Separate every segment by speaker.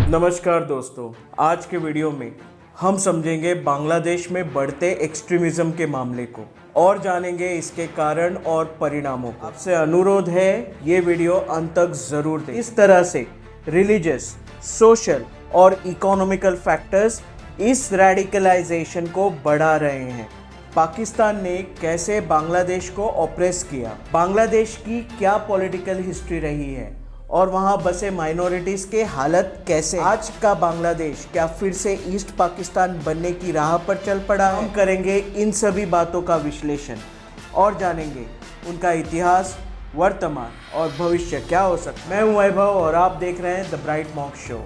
Speaker 1: नमस्कार दोस्तों, आज के वीडियो में हम समझेंगे बांग्लादेश में बढ़ते एक्सट्रीमिज्म के मामले को और जानेंगे इसके कारण और परिणामों को। आपसे अनुरोध है ये वीडियो अंत तक जरूर दें। इस तरह से रिलीजियस, सोशल और इकोनॉमिकल फैक्टर्स इस रेडिकलाइजेशन को बढ़ा रहे हैं। पाकिस्तान ने कैसे बांग्लादेश को ऑप्रेस किया, बांग्लादेश की क्या पॉलिटिकल हिस्ट्री रही है और वहाँ बसे माइनॉरिटीज के हालत कैसे, आज का बांग्लादेश क्या फिर से ईस्ट पाकिस्तान बनने की राह पर चल पड़ा है। हम करेंगे इन सभी बातों का विश्लेषण और जानेंगे उनका इतिहास, वर्तमान और भविष्य क्या हो सकता है। मैं हूं वैभव और आप देख रहे हैं the bright mock show.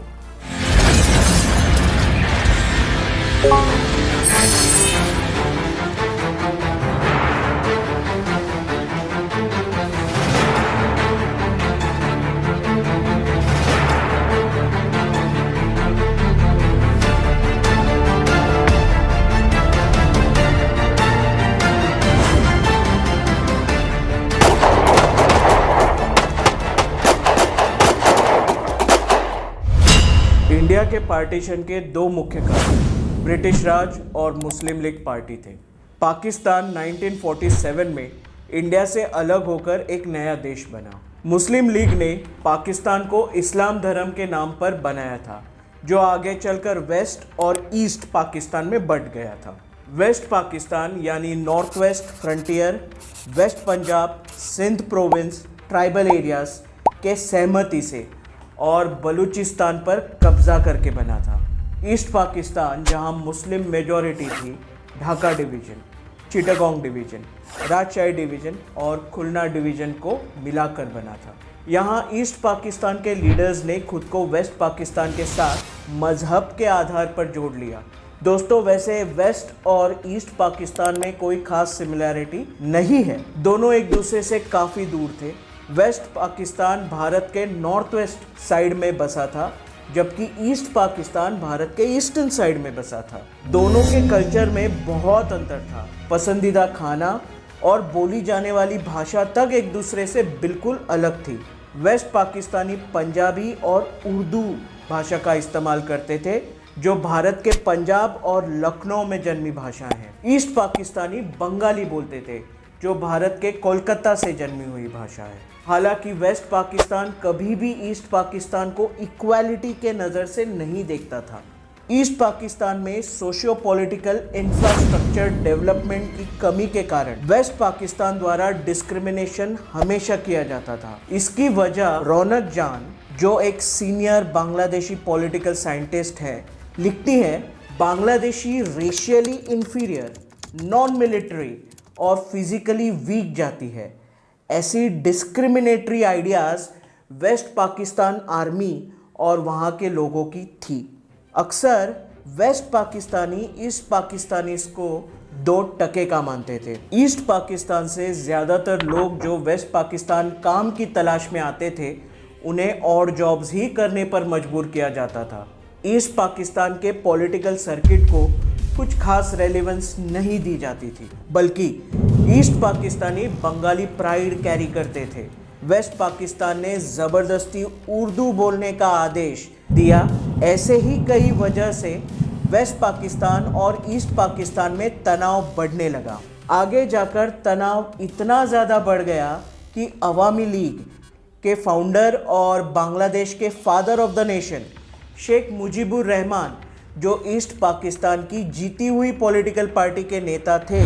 Speaker 1: India के पार्टीशन के दो मुख्य कारण ब्रिटिश राज और मुस्लिम लीग पार्टी थे। पाकिस्तान 1947 में इंडिया से अलग होकर एक नया देश बना। मुस्लिम लीग ने पाकिस्तान को इस्लाम धर्म के नाम पर बनाया था, जो आगे चलकर वेस्ट और ईस्ट पाकिस्तान में बंट गया था। वेस्ट पाकिस्तान यानी north west frontier, west Punjab, Sindh province, tribal areas के सहमति से और बलूचिस्तान पर कब्जा करके बना था। ईस्ट पाकिस्तान, जहां मुस्लिम मेजॉरिटी थी, ढाका डिवीज़न, चिटागोंग डिवीज़न, राजशाही डिवीज़न और खुलना डिवीज़न को मिलाकर बना था। यहां ईस्ट पाकिस्तान के लीडर्स ने खुद को वेस्ट पाकिस्तान के साथ मजहब के आधार पर जोड़ लिया। दोस्तों, वैसे वेस्ट और ईस्ट पाकिस्तान में कोई खास सिमिलैरिटी नहीं है, दोनों एक दूसरे से काफ़ी दूर थे। वेस्ट पाकिस्तान भारत के नॉर्थ वेस्ट साइड में बसा था, जबकि ईस्ट पाकिस्तान भारत के ईस्टर्न साइड में बसा था। दोनों के कल्चर में बहुत अंतर था। पसंदीदा खाना और बोली जाने वाली भाषा तक एक दूसरे से बिल्कुल अलग थी। वेस्ट पाकिस्तानी पंजाबी और उर्दू भाषा का इस्तेमाल करते थे, जो भारत के पंजाब और लखनऊ में जन्मी भाषाएं हैं। ईस्ट पाकिस्तानी बंगाली बोलते थे, जो भारत के कोलकाता से जन्मी हुई भाषा है। हालांकि वेस्ट पाकिस्तान कभी भी ईस्ट पाकिस्तान को इक्वालिटी के नज़र से नहीं देखता था। ईस्ट पाकिस्तान में सोशियो पॉलिटिकल इंफ्रास्ट्रक्चर डेवलपमेंट की कमी के कारण वेस्ट पाकिस्तान द्वारा डिस्क्रिमिनेशन हमेशा किया जाता था। इसकी वजह रौनक जान, जो एक सीनियर बांग्लादेशी पॉलिटिकल साइंटिस्ट है, लिखती है, Bangladeshi racially inferior, non military और फिजिकली वीक जाती है। ऐसी discriminatory ideas west Pakistan army और वहाँ के लोगों की थी। अक्सर वेस्ट पाकिस्तानी ईस्ट पाकिस्तानीज़ को दो टके का मानते थे। ईस्ट पाकिस्तान से ज़्यादातर लोग जो वेस्ट पाकिस्तान काम की तलाश में आते थे, उन्हें और जॉब्स ही करने पर मजबूर किया जाता था। ईस्ट पाकिस्तान के पॉलिटिकल सर्किट को कुछ खास रेलेवेंस नहीं दी जाती थी, बल्कि east Pakistani Bengali pride carry करते थे। वेस्ट पाकिस्तान ने ज़बरदस्ती उर्दू बोलने का आदेश दिया। ऐसे ही कई वजह से वेस्ट पाकिस्तान और ईस्ट पाकिस्तान में तनाव बढ़ने लगा। आगे जाकर तनाव इतना ज़्यादा बढ़ गया कि अवामी लीग के फाउंडर और बांग्लादेश के father of the nation Sheikh Mujibur Rahman, जो ईस्ट पाकिस्तान की जीती हुई पॉलिटिकल पार्टी के नेता थे,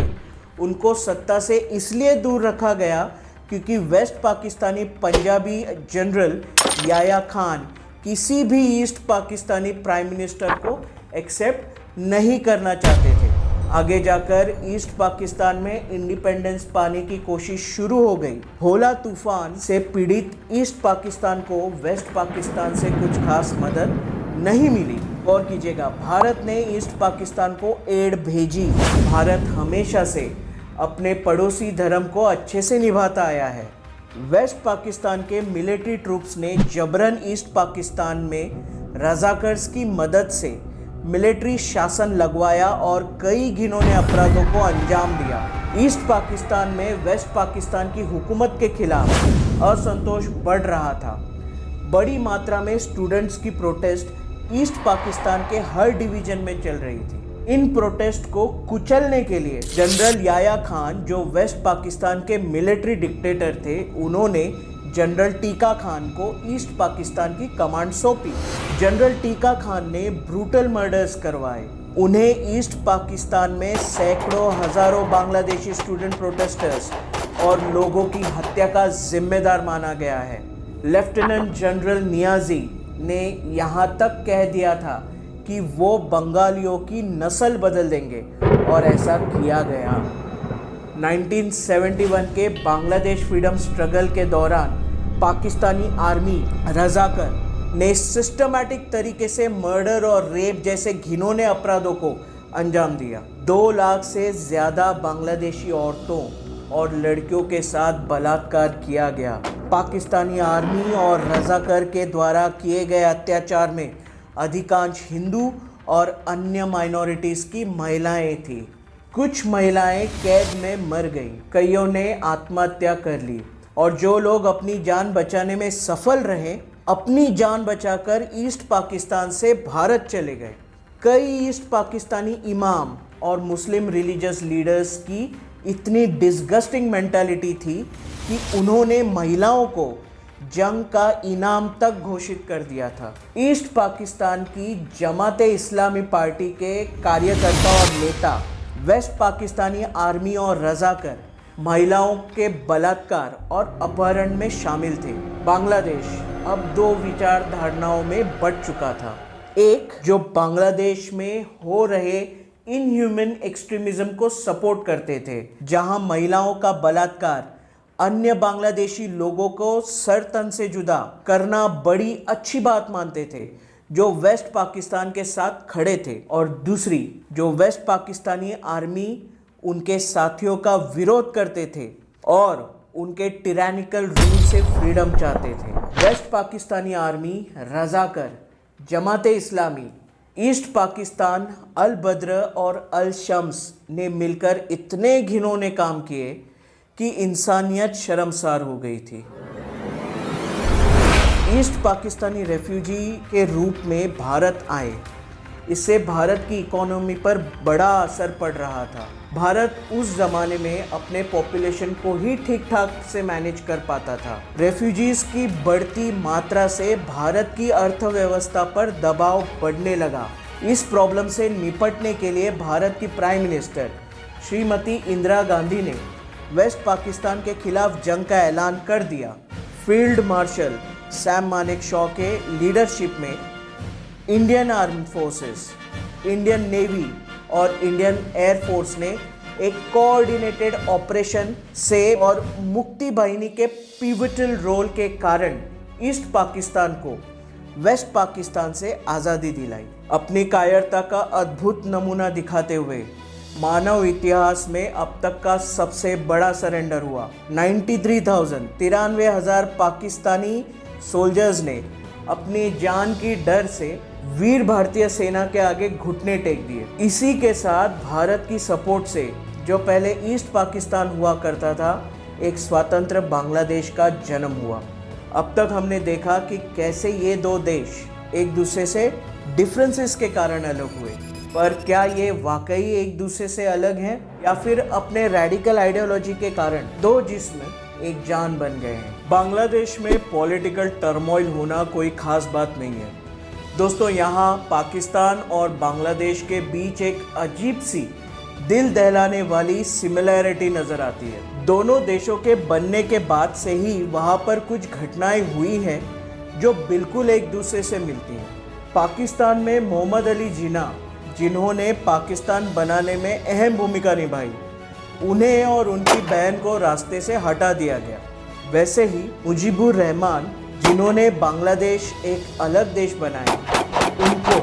Speaker 1: उनको सत्ता से इसलिए दूर रखा गया क्योंकि वेस्ट पाकिस्तानी पंजाबी जनरल याया खान किसी भी ईस्ट पाकिस्तानी प्राइम मिनिस्टर को एक्सेप्ट नहीं करना चाहते थे। आगे जाकर ईस्ट पाकिस्तान में इंडिपेंडेंस पाने की कोशिश शुरू हो गई। होला तूफान से पीड़ित ईस्ट पाकिस्तान को वेस्ट पाकिस्तान से कुछ खास मदद नहीं मिली। गौर कीजिएगा, भारत ने ईस्ट पाकिस्तान को एड भेजी। भारत हमेशा से अपने पड़ोसी धर्म को अच्छे से निभाता आया है। वेस्ट पाकिस्तान के मिलिट्री ट्रूप्स ने जबरन ईस्ट पाकिस्तान में रजाकर्स की मदद से मिलिट्री शासन लगवाया और कई घिनौने अपराधों को अंजाम दिया। ईस्ट पाकिस्तान में वेस्ट पाकिस्तान की हुकूमत के खिलाफ असंतोष बढ़ रहा था। बड़ी मात्रा में स्टूडेंट्स की प्रोटेस्ट ईस्ट पाकिस्तान के हर डिवीजन में चल रही थी। इन प्रोटेस्ट को कुचलने के लिए जनरल याया खान, जो वेस्ट पाकिस्तान के मिलिट्री डिक्टेटर थे, उन्होंने जनरल टीका खान को ईस्ट पाकिस्तान की कमांड सौंपी। जनरल टीका खान ने ब्रूटल मर्डर्स करवाए। उन्हें ईस्ट पाकिस्तान में सैकड़ों हजारों बांग्लादेशी स्टूडेंट प्रोटेस्टर्स और लोगों की हत्या का जिम्मेदार माना गया है। लेफ्टिनेंट जनरल नियाजी ने यहाँ तक कह दिया था कि वो बंगालियों की नस्ल बदल देंगे, और ऐसा किया गया। 1971 के बांग्लादेश फ्रीडम स्ट्रगल के दौरान पाकिस्तानी आर्मी रजाकर ने सिस्टमैटिक तरीके से मर्डर और रेप जैसे घिनौने अपराधों को अंजाम दिया। 2 लाख से ज़्यादा बांग्लादेशी औरतों और लड़कियों के साथ बलात्कार किया गया। पाकिस्तानी आर्मी और रजाकर के द्वारा किए गए अत्याचार में अधिकांश हिंदू और अन्य माइनॉरिटीज़ की महिलाएं थीं। कुछ महिलाएं कैद में मर गईं, कईयों ने आत्महत्या कर ली, और जो लोग अपनी जान बचाने में सफल रहे, अपनी जान बचाकर ईस्ट पाकिस्तान से भारत चले गए। कई ईस्ट पाकिस्तानी इमाम और मुस्लिम रिलीजियस लीडर्स की इतनी डिस्गस्टिंग मेंटालिटी थी कि उन्होंने महिलाओं को जंग का इनाम तक घोषित कर दिया था। ईस्ट पाकिस्तान की जमाते इस्लामी पार्टी के कार्यकर्ता और नेता वेस्ट पाकिस्तानी आर्मी और रजाकर महिलाओं के बलात्कार और अपहरण में शामिल थे। बांग्लादेश अब 2 विचारधारणाओं में बंट चुका था। एक जो बांग्लादेश में हो रहे इनह्यूमन एक्सट्रीमिज्म को सपोर्ट करते थे, जहां महिलाओं का बलात्कार अन्य बांग्लादेशी लोगों को सर तन से जुदा करना बड़ी अच्छी बात मानते थे, जो वेस्ट पाकिस्तान के साथ खड़े थे। और दूसरी जो वेस्ट पाकिस्तानी आर्मी उनके साथियों का विरोध करते थे और उनके टिरानिकल रूल से फ्रीडम चाहते थे। वेस्ट पाकिस्तानी आर्मी, रजाकर, जमाते इस्लामी, ईस्ट पाकिस्तान, अल बद्र और अल शम्स ने मिलकर इतने घिनौने काम किए कि इंसानियत शर्मसार हो गई थी। ईस्ट पाकिस्तानी रेफ्यूजी के रूप में भारत आए। इससे भारत की इकोनॉमी पर बड़ा असर पड़ रहा था। भारत उस ज़माने में अपने पॉपुलेशन को ही ठीक ठाक से मैनेज कर पाता था। रेफ्यूजीज़ की बढ़ती मात्रा से भारत की अर्थव्यवस्था पर दबाव बढ़ने लगा। इस प्रॉब्लम से निपटने के लिए भारत की प्राइम मिनिस्टर श्रीमती इंदिरा गांधी ने वेस्ट पाकिस्तान के खिलाफ जंग का ऐलान कर दिया। फील्ड मार्शल सैम मानेकशॉ के लीडरशिप में Indian armed forces, Indian navy और इंडियन एयर फोर्स ने एक कोऑर्डिनेटेड ऑपरेशन से और मुक्ति बाहिनी के पिवटल रोल के कारण ईस्ट पाकिस्तान को वेस्ट पाकिस्तान से आज़ादी दिलाई। अपनी कायरता का अद्भुत नमूना दिखाते हुए मानव इतिहास में अब तक का सबसे बड़ा सरेंडर हुआ। 93,000 पाकिस्तानी सोल्जर्स ने अपनी जान की डर से वीर भारतीय सेना के आगे घुटने टेक दिए। इसी के साथ भारत की सपोर्ट से जो पहले ईस्ट पाकिस्तान हुआ करता था, एक स्वतंत्र बांग्लादेश का जन्म हुआ। अब तक हमने देखा कि कैसे ये 2 देश एक दूसरे से डिफरेंसेस के कारण अलग हुए, पर क्या ये वाकई एक दूसरे से अलग हैं या फिर अपने रेडिकल आइडियोलॉजी के कारण 2 जिस्म एक जान बन गए हैं। बांग्लादेश में पॉलिटिकल टर्मोइल होना कोई खास बात नहीं है दोस्तों। यहाँ पाकिस्तान और बांग्लादेश के बीच एक अजीब सी दिल दहलाने वाली सिमिलैरिटी नज़र आती है। दोनों देशों के बनने के बाद से ही वहाँ पर कुछ घटनाएं हुई हैं जो बिल्कुल एक दूसरे से मिलती हैं। पाकिस्तान में मोहम्मद अली जिन्ना, जिन्होंने पाकिस्तान बनाने में अहम भूमिका निभाई, उन्हें और उनकी बहन को रास्ते से हटा दिया गया। वैसे ही मुजीबुर रहमान, जिन्होंने बांग्लादेश एक अलग देश बनाया, उनको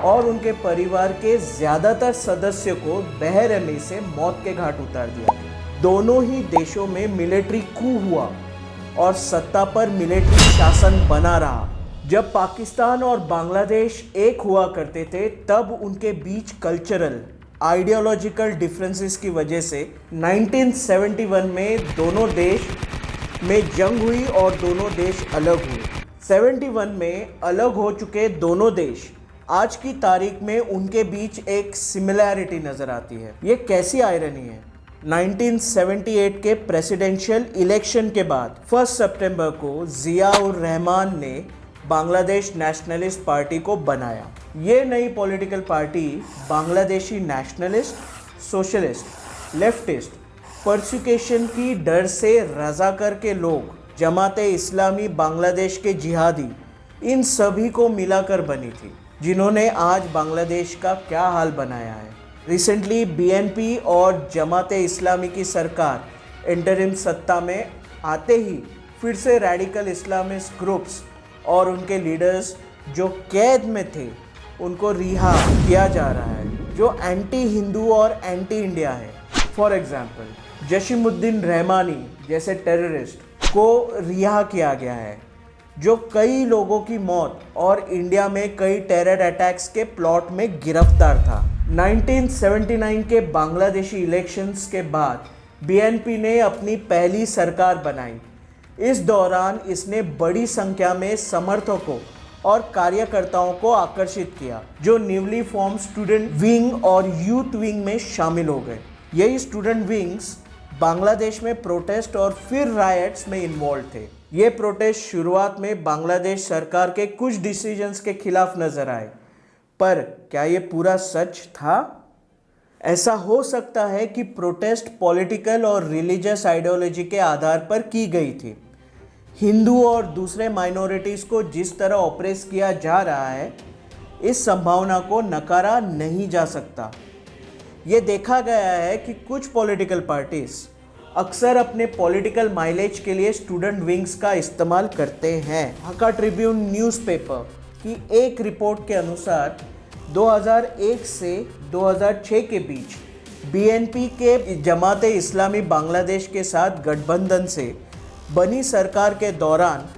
Speaker 1: और उनके परिवार के ज़्यादातर सदस्यों को बेरहमी से मौत के घाट उतार दिया। दोनों ही देशों में मिलिट्री कू हुआ और सत्ता पर मिलिट्री शासन बना रहा। जब पाकिस्तान और बांग्लादेश एक हुआ करते थे, तब उनके बीच कल्चरल आइडियोलॉजिकल डिफरेंसेस की वजह से 1971 में दोनों देश में जंग हुई और दोनों देश अलग हुए। 71 में अलग हो चुके दोनों देश आज की तारीख में उनके बीच एक सिमिलैरिटी नजर आती है। ये कैसी आयरनी है? 1978 के प्रेसिडेंशियल इलेक्शन के बाद 1 सितंबर को जिया उर रहमान ने बांग्लादेश नेशनलिस्ट पार्टी को बनाया। ये नई political party Bangladeshi nationalist, socialist, leftist, persecution की डर से रजाकर के लोग, जमाते इस्लामी बांग्लादेश के जिहादी, इन सभी को मिलाकर बनी थी, जिन्होंने आज बांग्लादेश का क्या हाल बनाया है। रिसेंटली बीएनपी और जमाते इस्लामी की सरकार इंटरिम सत्ता में आते ही फिर से रैडिकल इस्लामिस्ट ग्रुप्स और उनके लीडर्स जो कैद में थे उनको रिहा किया जा रहा है, जो एंटी हिंदू और एंटी इंडिया है। फॉर एग्जाम्पल जसीमुद्दीन रहमानी जैसे टेररिस्ट को रिहा किया गया है, जो कई लोगों की मौत और इंडिया में कई टेरर अटैक्स के प्लॉट में गिरफ्तार था। 1979 के बांग्लादेशी इलेक्शंस के बाद बीएनपी ने अपनी पहली सरकार बनाई। इस दौरान इसने बड़ी संख्या में समर्थकों और कार्यकर्ताओं को आकर्षित किया, जो न्यूली फॉर्म स्टूडेंट विंग और यूथ विंग में शामिल हो गए। यही स्टूडेंट विंग्स बांग्लादेश में प्रोटेस्ट और फिर रायट्स में इन्वॉल्व थे। ये प्रोटेस्ट शुरुआत में बांग्लादेश सरकार के कुछ डिसीजंस के खिलाफ नजर आए, पर क्या ये पूरा सच था? ऐसा हो सकता है कि प्रोटेस्ट पॉलिटिकल और रिलीजियस आइडियोलॉजी के आधार पर की गई थी। हिंदू और दूसरे माइनॉरिटीज़ को जिस तरह ऑप्रेस किया जा रहा है, इस संभावना को नकारा नहीं जा सकता। ये देखा गया है कि कुछ पॉलिटिकल पार्टीज अक्सर अपने पॉलिटिकल माइलेज के लिए स्टूडेंट विंग्स का इस्तेमाल करते हैं। ढाका ट्रिब्यून न्यूज़पेपर की एक रिपोर्ट के अनुसार 2001 से 2006 के बीच बीएनपी के जमाते इस्लामी बांग्लादेश के साथ गठबंधन से बनी सरकार के दौरान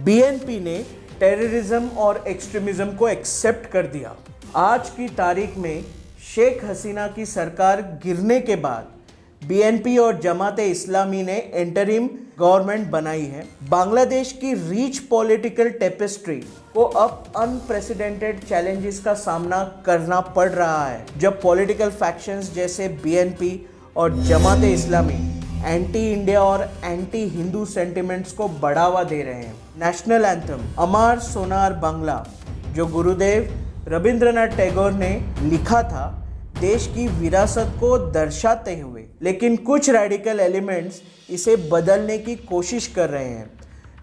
Speaker 1: बीएनपी ने टेररिज्म और एक्सट्रीमिज्म को एक्सेप्ट कर दिया। आज की तारीख में शेख हसीना की सरकार गिरने के बाद बीएनपी और जमाते इस्लामी ने इंटरिम गवर्नमेंट बनाई है। बांग्लादेश की रिच पॉलिटिकल टेपेस्ट्री को अब अनप्रेसिडेंटेड चैलेंजेस का सामना करना पड़ रहा है, जब पॉलिटिकल फैक्शंस जैसे बीएनपी और जमाते इस्लामी एंटी इंडिया और एंटी हिंदू सेंटिमेंट्स को बढ़ावा दे रहे हैं। नेशनल एंथम अमर सोनार बांग्ला, जो गुरुदेव रविंद्रनाथ टैगोर ने लिखा था, देश की विरासत को दर्शाते हुए, लेकिन कुछ रेडिकल एलिमेंट्स इसे बदलने की कोशिश कर रहे हैं,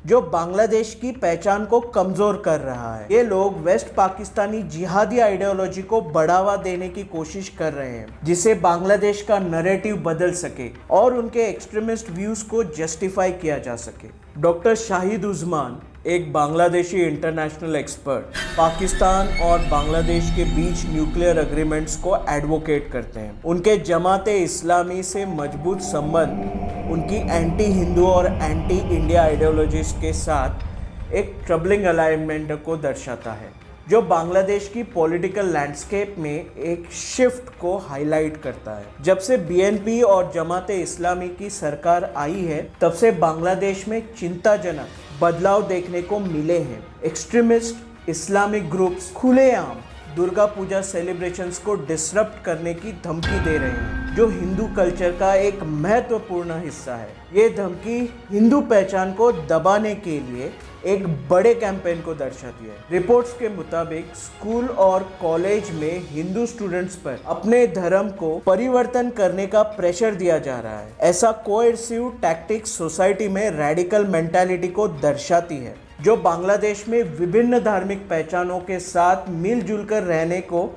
Speaker 1: जो बांग्लादेश की पहचान को कमज़ोर कर रहा है। ये लोग वेस्ट पाकिस्तानी जिहादी आइडियोलॉजी को बढ़ावा देने की कोशिश कर रहे हैं, जिससे बांग्लादेश का नैरेटिव बदल सके और उनके एक्सट्रीमिस्ट व्यूज़ को जस्टिफाई किया जा सके। डॉक्टर शाहिद उस्मान, एक बांग्लादेशी इंटरनेशनल एक्सपर्ट, पाकिस्तान और बांग्लादेश के बीच न्यूक्लियर एग्रीमेंट्स को एडवोकेट करते हैं। उनके जमाते इस्लामी से मजबूत संबंध उनकी एंटी हिंदू और एंटी इंडिया आइडियोलॉजीज के साथ एक ट्रबलिंग अलाइनमेंट को दर्शाता है, जो बांग्लादेश की पॉलिटिकल लैंडस्केप में एक शिफ्ट को हाईलाइट करता है। जब से बीएनपी और जमाते इस्लामी की सरकार आई है, तब से बांग्लादेश में चिंताजनक बदलाव देखने को मिले हैं। एक्सट्रीमिस्ट इस्लामिक ग्रुप्स खुलेआम दुर्गा पूजा सेलिब्रेशंस को डिसरप्ट करने की धमकी दे रहे हैं, जो हिंदू कल्चर का एक महत्वपूर्ण हिस्सा है। ये धमकी हिंदू पहचान को दबाने के लिए एक बड़े कैंपेन को दर्शाती है। रिपोर्ट्स के मुताबिक स्कूल और कॉलेज में हिंदू स्टूडेंट्स पर अपने धर्म को परिवर्तन करने का प्रेशर दिया जा रहा है। ऐसा कोएर्सिव टैक्टिक्स सोसाइटी में रैडिकल मेंटालिटी को दर्शाती है, जो बांग्लादेश में विभिन्न धार्मिक पहचानों के साथ मिलजुल कर रहने को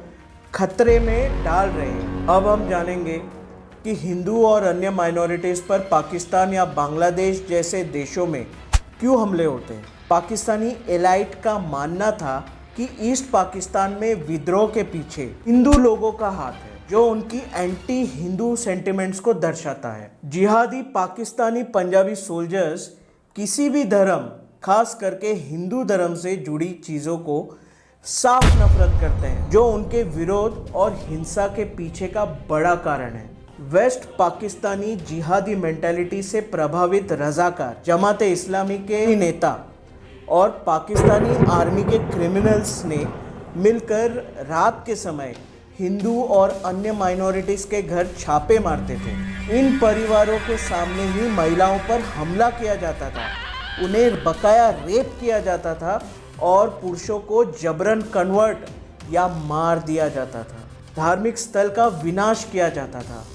Speaker 1: खतरे में डाल रहे हैं। अब हम जानेंगे कि हिंदू और अन्य माइनॉरिटीज़ पर पाकिस्तान या बांग्लादेश जैसे देशों में क्यों हमले होते हैं। पाकिस्तानी एलाइट का मानना था कि ईस्ट पाकिस्तान में विद्रोह के पीछे हिंदू लोगों का हाथ है, जो उनकी एंटी हिंदू सेंटिमेंट्स को दर्शाता है। जिहादी पाकिस्तानी पंजाबी सोल्जर्स किसी भी धर्म, खास करके हिंदू धर्म से जुड़ी चीज़ों को साफ नफरत करते हैं, जो उनके विरोध और हिंसा के पीछे का बड़ा कारण है। वेस्ट पाकिस्तानी जिहादी मेंटालिटी से प्रभावित रजाकार, जमाते इस्लामी के नेता और पाकिस्तानी आर्मी के क्रिमिनल्स ने मिलकर रात के समय हिंदू और अन्य माइनॉरिटीज़ के घर छापे मारते थे। इन परिवारों के सामने ही महिलाओं पर हमला किया जाता था, उन्हें बकाया रेप किया जाता था और पुरुषों को जबरन कन्वर्ट या मार दिया जाता था। धार्मिक स्थल का विनाश किया जाता था।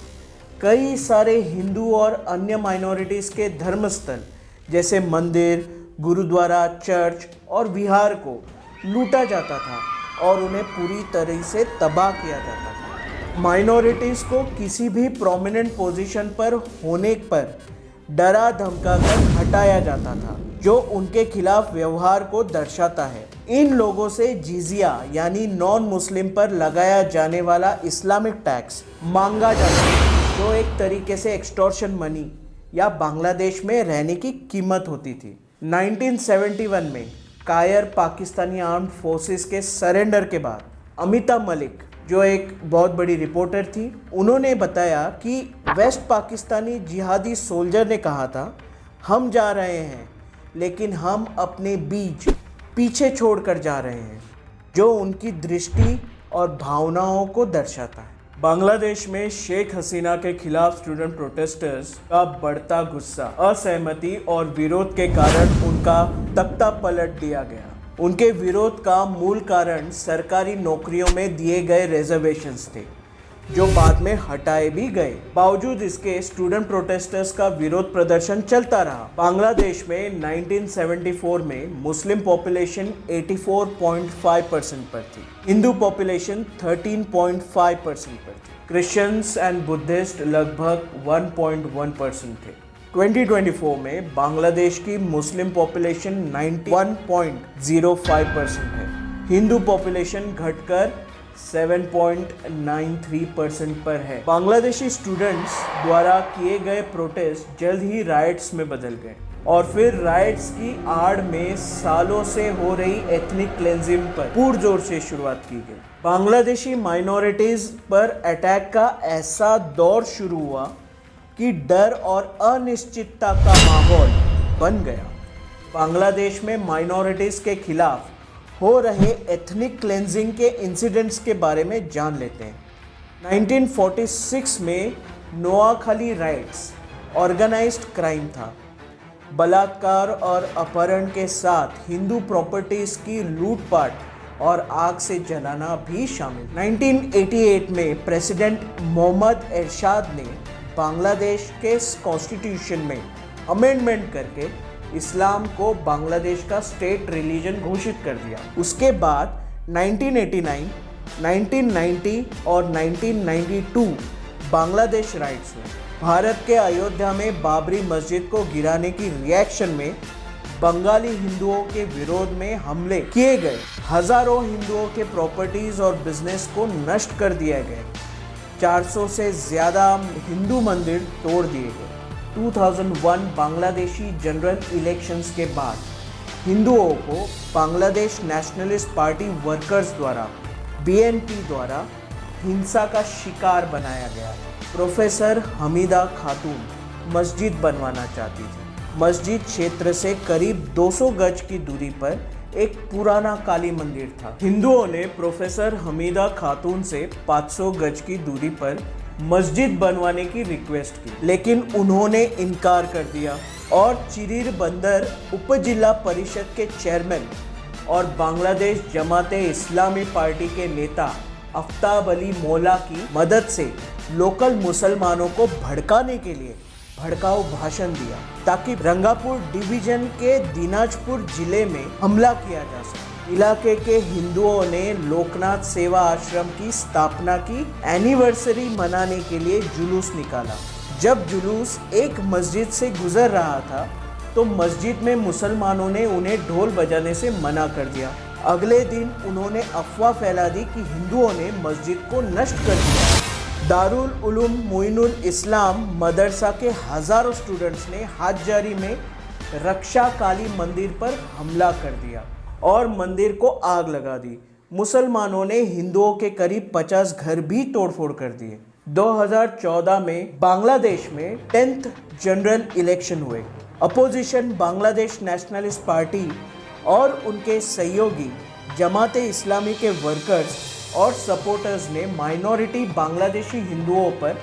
Speaker 1: कई सारे हिंदू और अन्य माइनॉरिटीज़ के धर्मस्थल जैसे मंदिर, गुरुद्वारा, चर्च और विहार को लूटा जाता था और उन्हें पूरी तरह से तबाह किया जाता था। माइनॉरिटीज़ को किसी भी प्रोमिनेंट पोजीशन पर होने पर डरा धमका कर हटाया जाता था, जो उनके खिलाफ व्यवहार को दर्शाता है। इन लोगों से जिजिया यानी नॉन मुस्लिम पर लगाया जाने वाला इस्लामिक टैक्स मांगा जाता था, जो एक तरीके से एक्सटॉर्शन मनी या बांग्लादेश में रहने की कीमत होती थी। 1971 में कायर पाकिस्तानी आर्म्ड फोर्सेस के सरेंडर के बाद अमिता मलिक, जो एक बहुत बड़ी रिपोर्टर थी, उन्होंने बताया कि वेस्ट पाकिस्तानी जिहादी सोल्जर ने कहा था, हम जा रहे हैं लेकिन हम अपने बीज पीछे छोड़कर जा रहे हैं, जो उनकी दृष्टि और भावनाओं को दर्शाता है। बांग्लादेश में शेख हसीना के खिलाफ स्टूडेंट प्रोटेस्टर्स का बढ़ता गुस्सा, असहमति और विरोध के कारण उनका तख्ता पलट दिया गया। उनके विरोध का मूल कारण सरकारी नौकरियों में दिए गए रिजर्वेशंस थे, जो बाद में हटाए भी गए। बावजूद इसके स्टूडेंट प्रोटेस्टर्स का विरोध प्रदर्शन चलता रहा। बांग्लादेश में 1974 में मुस्लिम पॉपुलेशन 84.5% पर थी, हिंदू पॉपुलेशन 13.5% पर थी, क्रिश्चियंस एंड बुद्धिस्ट लगभग 1.1% थे। 2024 में बांग्लादेश की मुस्लिम पॉपुलेशन 91.05% है, हिंदू पॉपुलेशन घटकर 7.93% पर है। बांग्लादेशी स्टूडेंट्स द्वारा किए गए प्रोटेस्ट जल्द ही राइट्स में बदल गए और फिर राइट्स की आड़ में सालों से हो रही एथनिक क्लेंजिंग पर पुरजोर से शुरुआत की गई। बांग्लादेशी माइनॉरिटीज पर अटैक का ऐसा दौर शुरू हुआ कि डर और अनिश्चितता का माहौल बन गया। बांग्लादेश में माइनॉरिटीज के खिलाफ हो रहे एथनिक क्लेंजिंग के इंसिडेंट्स के बारे में जान लेते हैं। 1946 में नोआखाली राइट्स ऑर्गेनाइज्ड क्राइम था। बलात्कार और अपहरण के साथ हिंदू प्रॉपर्टीज की लूटपाट और आग से जलाना भी शामिल। 1988 में प्रेसिडेंट मोहम्मद एरशाद ने बांग्लादेश के कॉन्स्टिट्यूशन में अमेंडमेंट करके इस्लाम को बांग्लादेश का स्टेट रिलीजन घोषित कर दिया। उसके बाद 1989, 1990 और 1992 बांग्लादेश राइट्स हुए। भारत के अयोध्या में बाबरी मस्जिद को गिराने की रिएक्शन में बंगाली हिंदुओं के विरोध में हमले किए गए। हजारों हिंदुओं के प्रॉपर्टीज और बिजनेस को नष्ट कर दिया गया। 400 से ज़्यादा हिंदू मंदिर तोड़ दिए गए। 2001 बांग्लादेशी जनरल इलेक्शंस के बाद हिंदुओं को बांग्लादेश नेशनलिस्ट पार्टी वर्कर्स द्वारा BNP द्वारा हिंसा का शिकार बनाया गया। प्रोफेसर हमीदा खातून मस्जिद बनवाना चाहती थी। मस्जिद क्षेत्र से करीब 200 गज की दूरी पर एक पुराना काली मंदिर था। हिंदुओं ने प्रोफेसर हमीदा खातून से 500 गज की दूरी पर मस्जिद बनवाने की रिक्वेस्ट की, लेकिन उन्होंने इनकार कर दिया और चिरीर बंदर उपजिला परिषद के चेयरमैन और बांग्लादेश जमाते इस्लामी पार्टी के नेता आफ्ताब अली मौला की मदद से लोकल मुसलमानों को भड़काने के लिए भड़काऊ भाषण दिया, ताकि रंगापुर डिवीजन के दिनाजपुर जिले में हमला किया जा सके। इलाके के हिंदुओं ने लोकनाथ सेवा आश्रम की स्थापना की एनिवर्सरी मनाने के लिए जुलूस निकाला। जब जुलूस एक मस्जिद से गुजर रहा था तो मस्जिद में मुसलमानों ने उन्हें ढोल बजाने से मना कर दिया। अगले दिन उन्होंने अफवाह फैला दी कि हिंदुओं ने मस्जिद को नष्ट कर दिया। दारुल उलूम मोइनुल इस्लाम मदरसा के हजारों स्टूडेंट्स ने हाटजारी में रक्षा काली मंदिर पर हमला कर दिया और मंदिर को आग लगा दी। मुसलमानों ने हिंदुओं के करीब 50 घर भी तोड़फोड़ कर दिए। 2014 में बांग्लादेश में 10th जनरल इलेक्शन हुए। अपोजिशन बांग्लादेश नेशनलिस्ट पार्टी और उनके सहयोगी जमाते इस्लामी के वर्कर्स और सपोर्टर्स ने माइनॉरिटी बांग्लादेशी हिंदुओं पर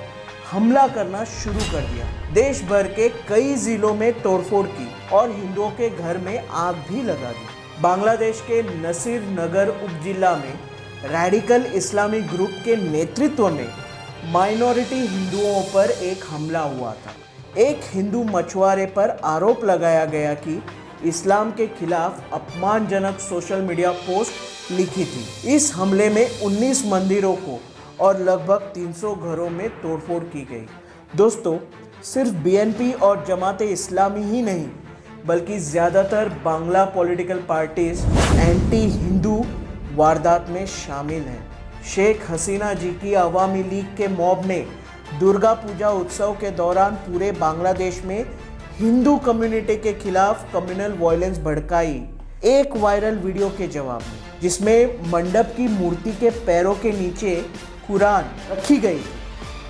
Speaker 1: हमला करना शुरू कर दिया। देश भर के कई जिलों में तोड़फोड़ की और हिंदुओं के घर में आग भी लगा दी। बांग्लादेश के नसीर नगर उपजिला में रेडिकल इस्लामिक ग्रुप के नेतृत्व में माइनॉरिटी हिंदुओं पर एक हमला हुआ था। एक हिंदू मछुआरे पर आरोप लगाया गया कि इस्लाम के खिलाफ अपमानजनक सोशल मीडिया पोस्ट लिखी थी। इस हमले में 19 मंदिरों को और लगभग 300 घरों में तोड़फोड़ की गई। दोस्तों, सिर्फ बीएनपी और जमाते इस्लामी ही नहीं बल्कि ज़्यादातर Bangla political parties anti Hindu वारदात में शामिल हैं। शेख हसीना जी की अवामी लीग के मॉब ने दुर्गा पूजा उत्सव के दौरान पूरे बांग्लादेश में हिंदू कम्युनिटी के खिलाफ कम्युनल वायलेंस भड़काई एक वायरल वीडियो के जवाब में, जिसमें मंडप की मूर्ति के पैरों के नीचे कुरान रखी गई।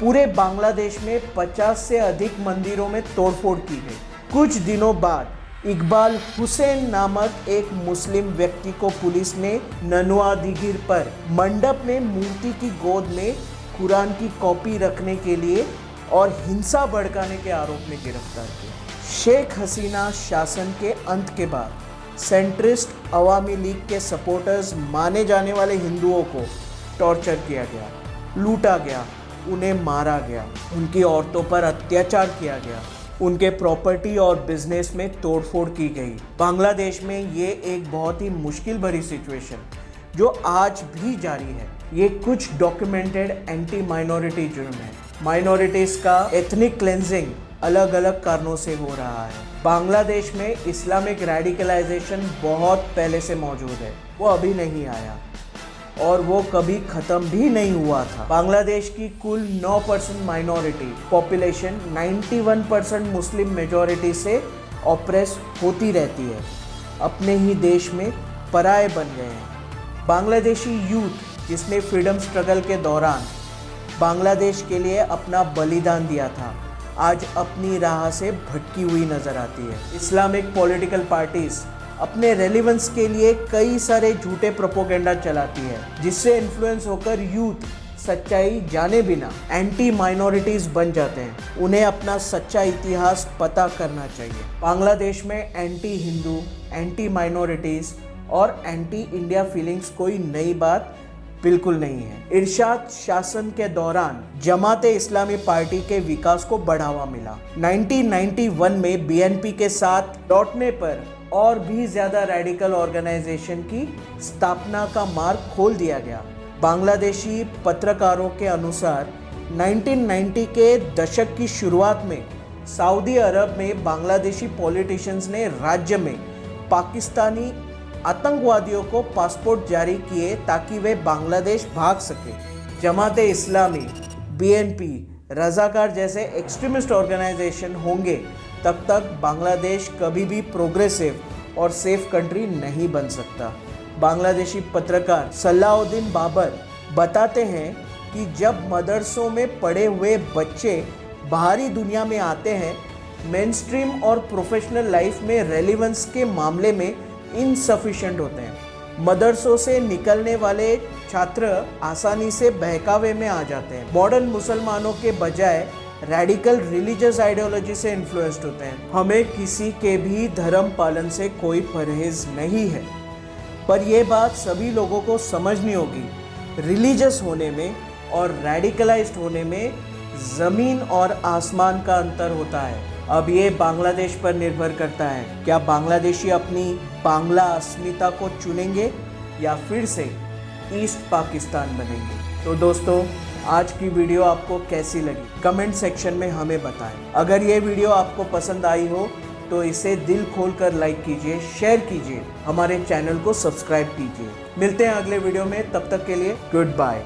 Speaker 1: पूरे बांग्लादेश में 50 से अधिक मंदिरों में तोड़फोड़ की गई। कुछ दिनों बाद इकबाल हुसैन नामक एक मुस्लिम व्यक्ति को पुलिस ने ननुआ दिगिर पर मंडप में मूर्ति की गोद में कुरान की कॉपी रखने के लिए और हिंसा भड़काने के आरोप में गिरफ्तार किया। शेख हसीना शासन के अंत के बाद सेंट्रिस्ट अवामी लीग के सपोर्टर्स माने जाने वाले हिंदुओं को टॉर्चर किया गया, लूटा गया, उन्हें मारा गया, उनकी औरतों पर अत्याचार किया गया, उनके प्रॉपर्टी और बिजनेस में तोड़फोड़ की गई। बांग्लादेश में ये एक बहुत ही मुश्किल भरी सिचुएशन जो आज भी जारी है। ये कुछ डॉक्यूमेंटेड एंटी माइनॉरिटी जुर्म है। माइनॉरिटीज का एथनिक क्लेंजिंग अलग अलग कारणों से हो रहा है। बांग्लादेश में इस्लामिक रेडिकलाइजेशन बहुत पहले से मौजूद है, वो अभी नहीं आया और वो कभी ख़त्म भी नहीं हुआ था। बांग्लादेश की कुल 9% माइनॉरिटी पॉपुलेशन 91% मुस्लिम मेजॉरिटी से ऑप्रेस होती रहती है, अपने ही देश में पराये बन गए हैं। बांग्लादेशी यूथ जिसने फ्रीडम स्ट्रगल के दौरान बांग्लादेश के लिए अपना बलिदान दिया था, आज अपनी राह से भटकी हुई नजर आती है। इस्लामिक पॉलिटिकल पार्टीज अपने रेलेवेंस के लिए कई सारे झूठे प्रोपोगेंडा चलाती है, जिससे इन्फ्लुएंस होकर यूथ सच्चाई जाने बिना एंटी माइनॉरिटीज बन जाते हैं। उन्हें अपना सच्चा इतिहास पता करना चाहिए। बांग्लादेश में एंटी हिंदू, एंटी माइनॉरिटीज और एंटी इंडिया फीलिंग्स कोई नई बात बिल्कुल नहीं है। इरशाद शासन के दौरान जमाते इस्लामी पार्टी के विकास को बढ़ावा मिला। 1991 में बीएनपी के साथ लौटने पर और भी ज्यादा रेडिकल ऑर्गेनाइजेशन की स्थापना का मार्ग खोल दिया गया। बांग्लादेशी पत्रकारों के अनुसार 1990 के दशक की शुरुआत में सऊदी अरब में बांग्लादेशी पॉलिटिशियंस ने राज्य में पाकिस्तानी आतंकवादियों को पासपोर्ट जारी किए ताकि वे बांग्लादेश भाग सके। जमाते इस्लामी, बीएनपी, रजाकार जैसे एक्सट्रीमिस्ट ऑर्गेनाइजेशन होंगे तब तक बांग्लादेश कभी भी प्रोग्रेसिव और सेफ कंट्री नहीं बन सकता। बांग्लादेशी पत्रकार सलाउद्दीन बाबर बताते हैं कि जब मदरसों में पढ़े हुए बच्चे बाहरी दुनिया में आते हैं, मेनस्ट्रीम और प्रोफेशनल लाइफ में रेलेवेंस के मामले में इनसफिशिएंट होते हैं। मदरसों से निकलने वाले छात्र आसानी से बहकावे में आ जाते हैं। मॉडर्न मुसलमानों के बजाय रेडिकल रिलीजियस आइडियोलॉजी से इन्फ्लुएंस्ड होते हैं। हमें किसी के भी धर्म पालन से कोई परहेज नहीं है, पर यह बात सभी लोगों को समझनी होगी। रिलीजियस होने में और रेडिकलाइज्ड होने में ज़मीन और आसमान का अंतर होता है। अब ये बांग्लादेश पर निर्भर करता है, क्या बांग्लादेशी अपनी बांग्ला अस्मिता को चुनेंगे या फिर से ईस्ट पाकिस्तान बनेंगे। तो दोस्तों, आज की वीडियो आपको कैसी लगी कमेंट सेक्शन में हमें बताएं। अगर ये वीडियो आपको पसंद आई हो तो इसे दिल खोलकर लाइक कीजिए, शेयर कीजिए, हमारे चैनल को सब्सक्राइब कीजिए। मिलते हैं अगले वीडियो में, तब तक के लिए गुड बाय।